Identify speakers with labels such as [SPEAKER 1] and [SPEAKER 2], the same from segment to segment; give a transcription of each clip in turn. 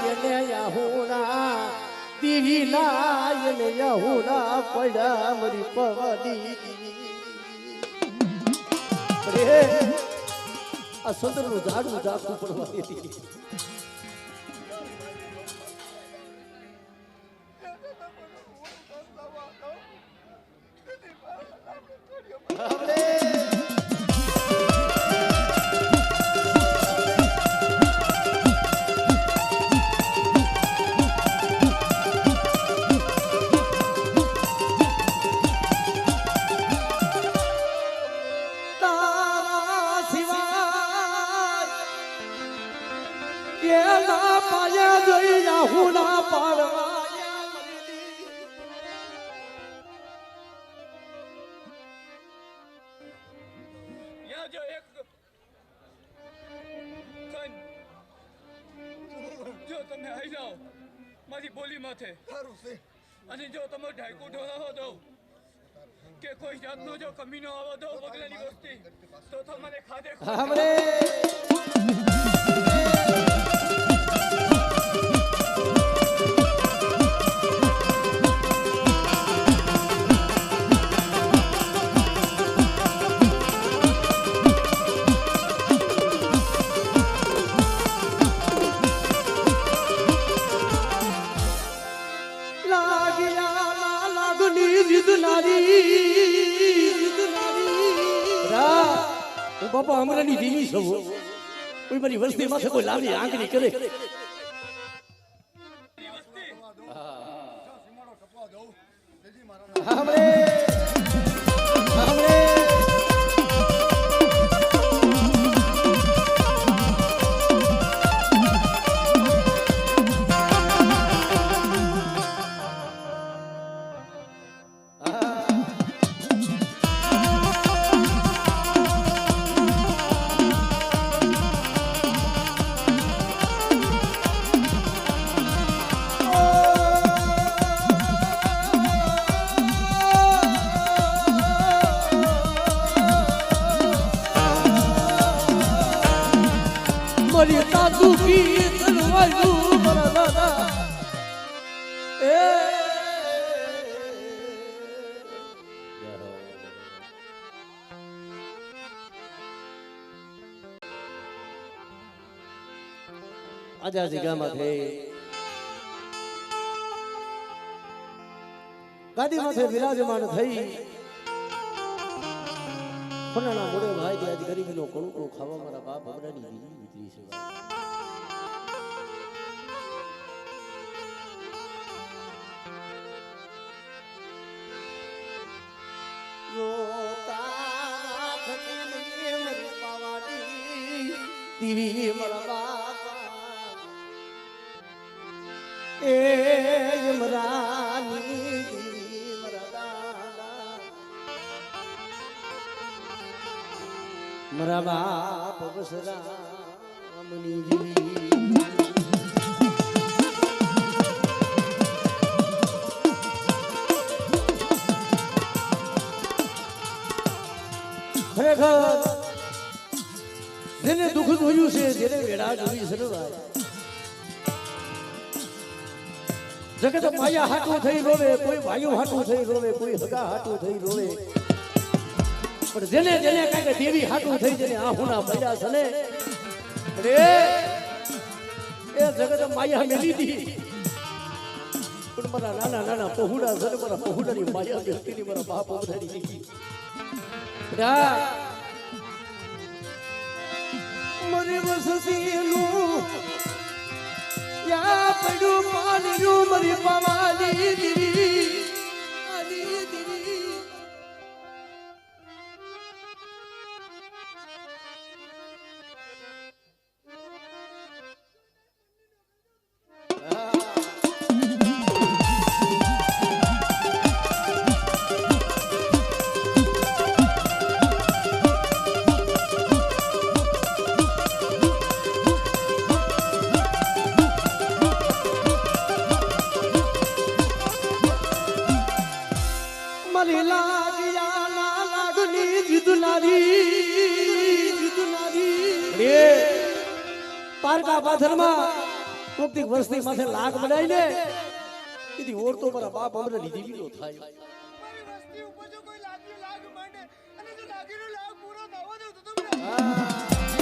[SPEAKER 1] એને યાહુના દીવીના એને યાહુના પડ્યા મરી પવની અરે આ સુંદરનું ઝાડું ઝાકું પડવા દીધી પાયા જોઈ રાહુના પાડવા
[SPEAKER 2] જો એક જો તમે આવી જાઓ મારી બોલી માથે અને જો તમે ઢાઈકુ ઢોળાવો દો કે કોઈ જાતનો જો કમીનો આવો દો બગલાની વસ્તી તો તમને ખાધે
[SPEAKER 1] બાપા અમરાની દીવી છો કોઈ મારી વસ્તી માં કોઈ લાવી આંગળી કરે મારી તાતું કી તરવાયું મારા દાદા આજા જગ્યામાં થઈ ગાદીમાંથી વિરાજમાન થઈ કોનાના મોડે ભાઈ તે આજ ગરીબીનો કણુકો ખાવા મારા બાપ હમણાંની વીજળી વિતરી છે દીવી મારા બાપા એ મરાની દીવી મારા દાદા મારા બાપ બસરામની દીવી ખરેખર જેને દુઃખ જોયું છે જેને વેળા જોઈ છે જગત માયા હાટું થઈ રોવે કોઈ ભાઈઓ હાટું થઈ રોવે કોઈ હગા હાટું થઈ રોવે પણ જેને જેને કાંઈક દેવી હાટું થઈ જેને આહુના પડ્યા છે ને એ જગત માયા મેલી દી પણ મારા નાના નાના પહોળા છે મારા પહોળાની માયા વ્યક્તિની મારા બાપ ઉભરાની મરી વસસીનું યા પડ્યું પાણીનું મરી પવાની દીવી પારકા પાથરમાં કોકથી વસ્તી માથે લાગ બનાવી ને એથી ઓર તો મારા બાપ અમને લીધી નો થાય.
[SPEAKER 3] મારી વસ્તી ઉપર જો કોઈ લાગ માંડે અને જો લાગીનો લાગ પૂરો થવો દે તો તમને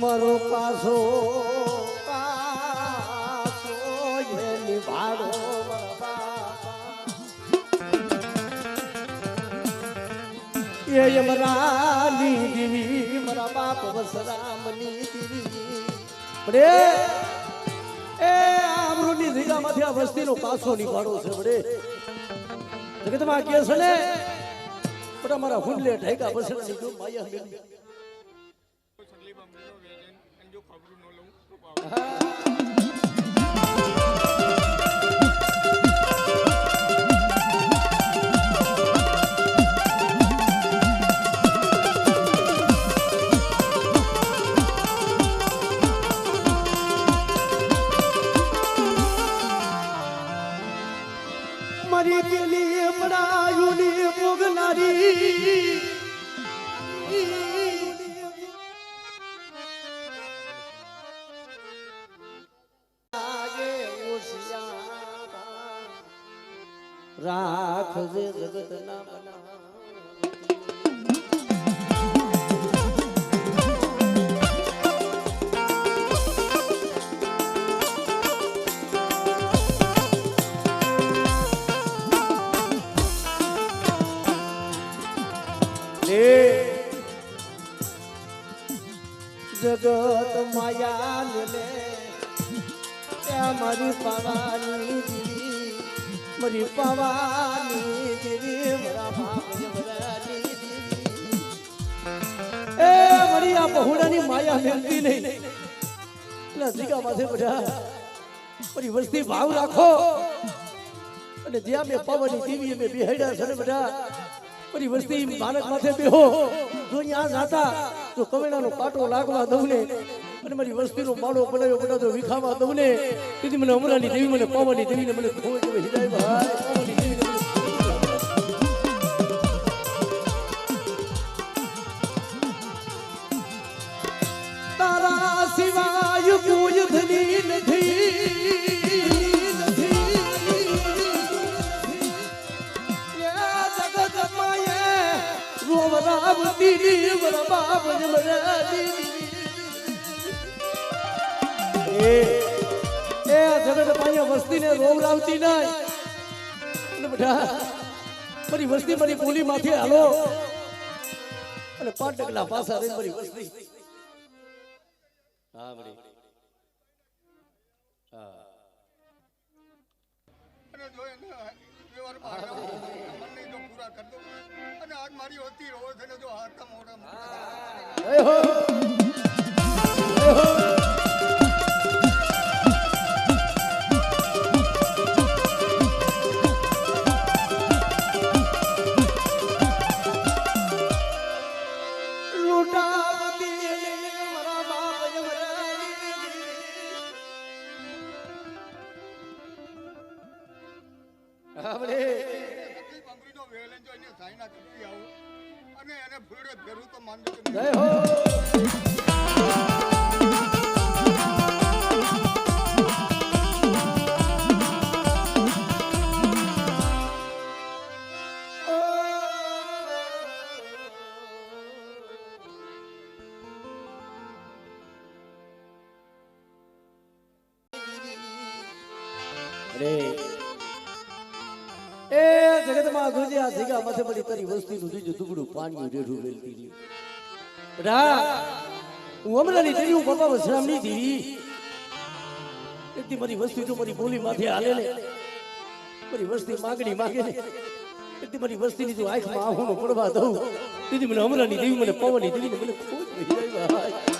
[SPEAKER 1] મારો પાસો કાસો એ નિભાડો મારા બાપા એ યમરાની દેવી મારા બાપ વસરામની દેવી બડે એ આમરૂની જગ્યામાંથી આ વસ્તીનો પાસો નિભાડો છે બડે જગતમાં કે છે ને બડા મારા હુંડલે ઢાઈકા વસરાની જો માયા મેલી મારી પેલી પડાયુની મોગનારી રાખજે જગત ના બના જગત માયા લે મારી પાવાની દેવી મારી પાવાની દેવી મારા બાપ જમરાની દેવી એ મારી આ બહુડાની માયા મેલતી નહીં એટલે જીગા માથે બધા મારી વસ્તી ભાવ રાખો અને જ્યાં મેં પાવાની દેવી મેં બેહાડ્યા છે ને બધા મારી વસ્તી બાળક માથે બેહો જો અહીંયા જાતા જો કવેડાનો પાટો લાગવા દઉં ને અને મારી વસ્તીનો માળો બનાવ્યો બનાવતો વિખાવા દઉં ને તેથી મને અમરાની દેવી મને પાવાની દેવીને મને ખોવે કે હિદાય ભાઈ પાવાની દેવીને તારા સિવાય કોઈ ધની નથી જગત માયે રોવરાવતી મારા બાપ જમરાની એ જગત પાયા વસ્તીને રોવરાવતી નહીં બધા મારી વસ્તી મારી બોલી માથે હાલો અને 5 ટકલા પાસા રહી મારી વસ્તી હા બડી હા
[SPEAKER 3] અને જો એને વ્યવહાર મનને જો પૂરા કર દો અને આજ મારી વસ્તી રોજ થઈને જો હાથા મોઢા
[SPEAKER 1] જય હો જય હો
[SPEAKER 3] અને એને ફૂલડે ફેરવું તો માનજો
[SPEAKER 1] જય હો એ જગતમાં ગુજ્યા જીગા માથે પડી તારી વસ્તીનું બીજું ટુકડું પાણી રેઠું વેલતી રહ્યું બડા હું હમણાંની તેરી હું બાપા વસરામની દેવી એટલી મારી વસ્તી જો મારી બોલી માથે હાલે ને મારી વસ્તી માગણી માગે ને એટલી મારી વસ્તીની જો આંખમાં આંખોનો પડવા દઉં તેથી મને હમણાંની દેવી મને પવનની દેવી મને ખોજ વહી જાય ભાઈ.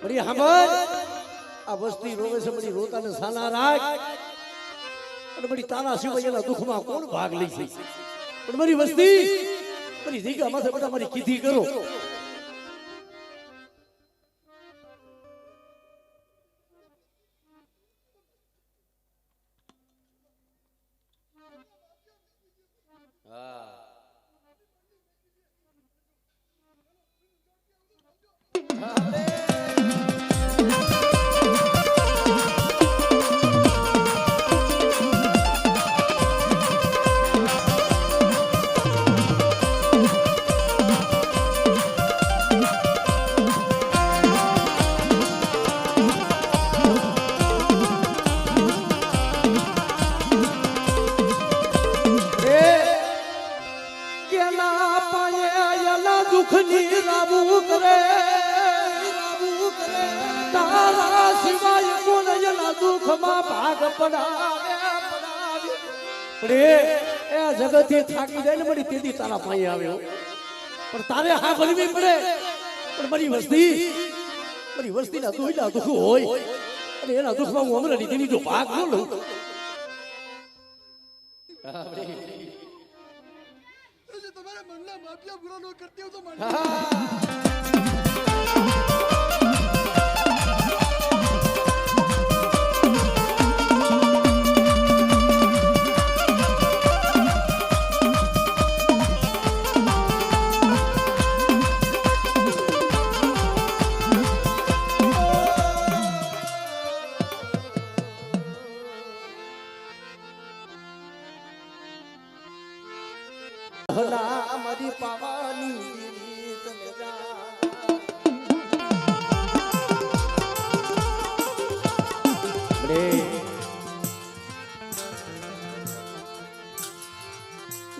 [SPEAKER 1] બધી સાંભળ આ વસ્તી રોવે છે બધી રોતાને સાના રાખ અને બધી તારા સિવાય એના દુઃખમાં કોણ ભાગ લઈ છે પણ મારી વસ્તી બધી જગ્યા માથે બધા મારી કીધી કરો. દુઃખની રાબુ કરે તારા સિવાય કોણ એના દુઃખમાં ભાગ પડાવે રે એ જગતથી થાકી જાય ને બધી તેદી તારા પાસે આવ્યો પણ તારે હા ભરવી પડે પણ મારી વસ્તીના દુઃખના દુઃખ હોય અને એના દુઃખમાં હું હમણાં દીધી જો ભાગ ન લઉં
[SPEAKER 3] તમારા મનના માફિયા પૂરા ન કરતી હો તો મને
[SPEAKER 1] મારી પાવાની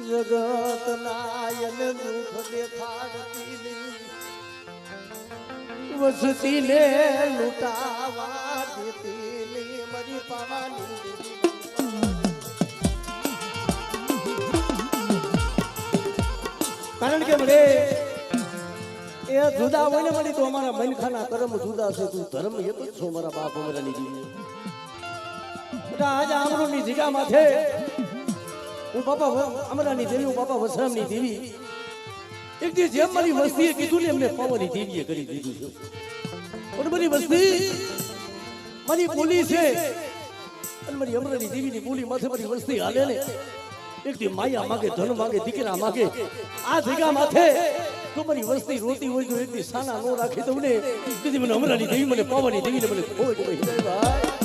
[SPEAKER 1] જગત નાયન દુઃખ દેખાડતી વસતી ને લૂંટાવા દેતી મારી પાવાની કારણ કે મને એ જુદા હોય ને મળી તો અમારા મનખાના કર્મ જુદા છે તું ધર્મ એક જ છો મારા બાપ અમારાની જીવી આજ આમરોની જગ્યા માથે હું બાપા અમરાની દેવી હું બાપા વસરામની દેવી એક દી જેમ મારી વસ્તીએ કીધું ને એમને પાવાની દેવીએ કરી દીધું છે પણ મારી વસ્તી મારી બોલી છે અને મારી અમરાની દેવીની બોલી માથે મારી વસ્તી હાલે ને એક દી માયા માગે ધન માગે દીકરા માગે આ જગ્યા માથે તો મારી વસ્તી રોતી હોય તો એક દી સાના નો રાખી દઉં ને તેથી મને અમરાની દેવી મને પાવાની દેવી ને મને ખોજ ભાઈ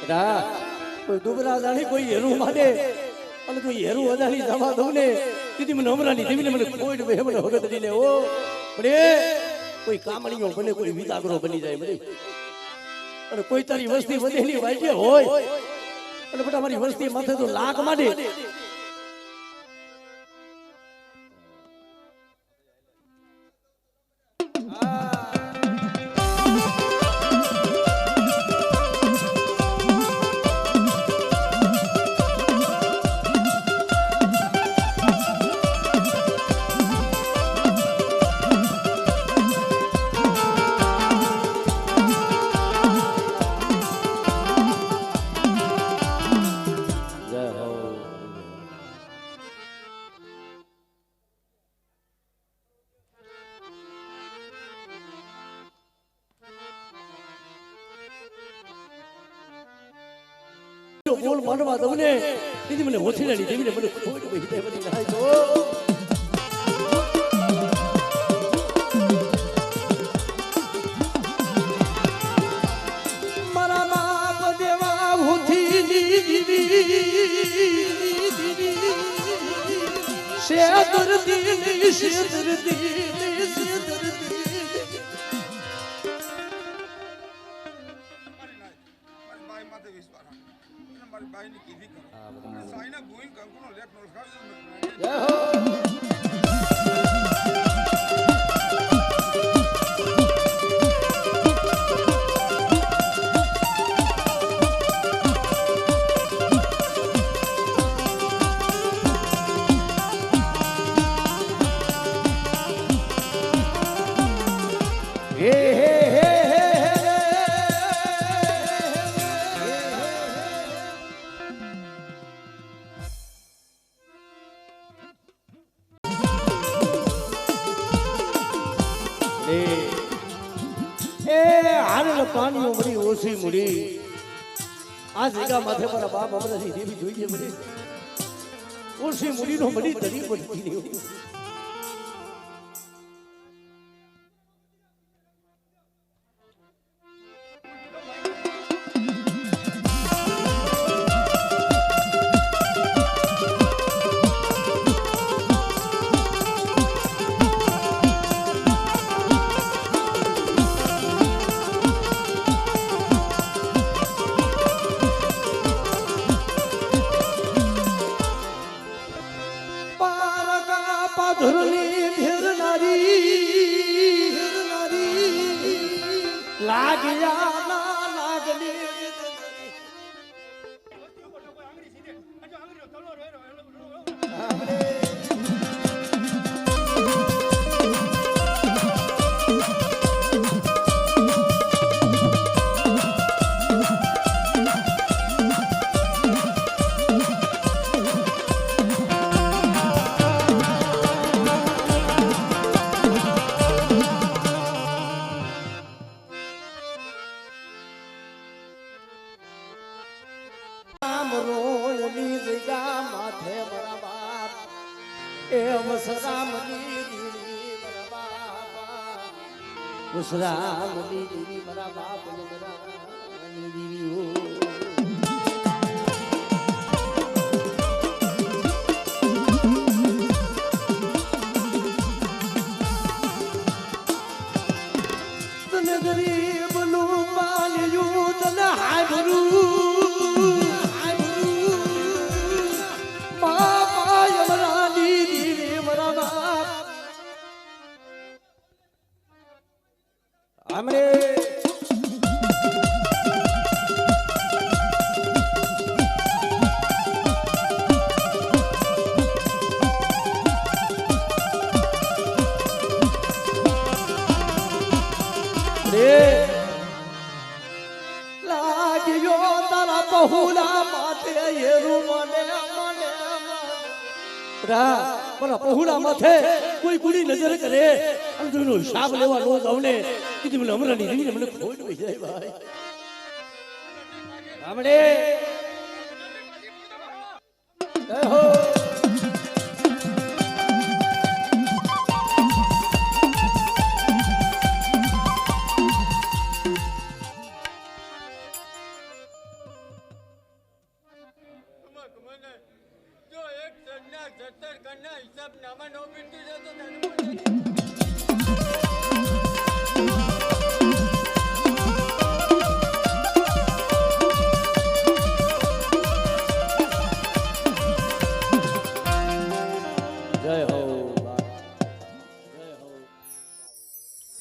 [SPEAKER 1] રા કોઈ દુબરા જાણી કોઈ હેરું માને અને કોઈ હેરું અજાણી જવા દઉં ને દીદી મને અમરાની દેવીને મને કોઈ ડૂબે મને વખત દીને ઓ મને કોઈ કામણીઓ બને કોઈ વિતાગરો બની જાય મને અને કોઈ તારી વસ્તી વધેલી વાજે હોય અને બેટા મારી વસ્તી માથે તો લાખ માંડે બોલ માંડવા દઉં ને દીદી મને હોથીલાની દેવીને મને ખોટ બેહી જાય બધી નાય તો મારા બાપ દેવા હોથીની દીવી શેતર દીની શેતર દીની શેતર
[SPEAKER 3] મારી માથે વિશ્વાસ મારી બાઈની કીધી કરો સાઈના ગોઈન કંકુનો લેખ નો લખાવી
[SPEAKER 1] જય હો હે હે હે પાણીઓ મળી ઓછી મૂડી આ જગ્યા માથે મારા બાપ હમણાંથી દેવી જોઈએ મળી ઓછી મૂડીનો મળી ધરી પડતી પાધરની ભેરનારી લાગ્યા ના લાગલી ઉસરામની દેવી મારા બાપ ઉસરામની દેવી હો તને ગરીબ નું પાલ્યું તને હાબરું બાપા યમરાની દેવી મારા બાપ हमरे लागियो तारा बहुला माथे ये रूमने मने रा बोला बहुला माथे कोई कुड़ी नजर करे અને તું એનો હિસાબ લેવા નો જાવ ને કીધી મને અમરાની દેવીને મને ખોટ વહી જાય ભાઈ ગામડે જય હો
[SPEAKER 2] રહેતો તને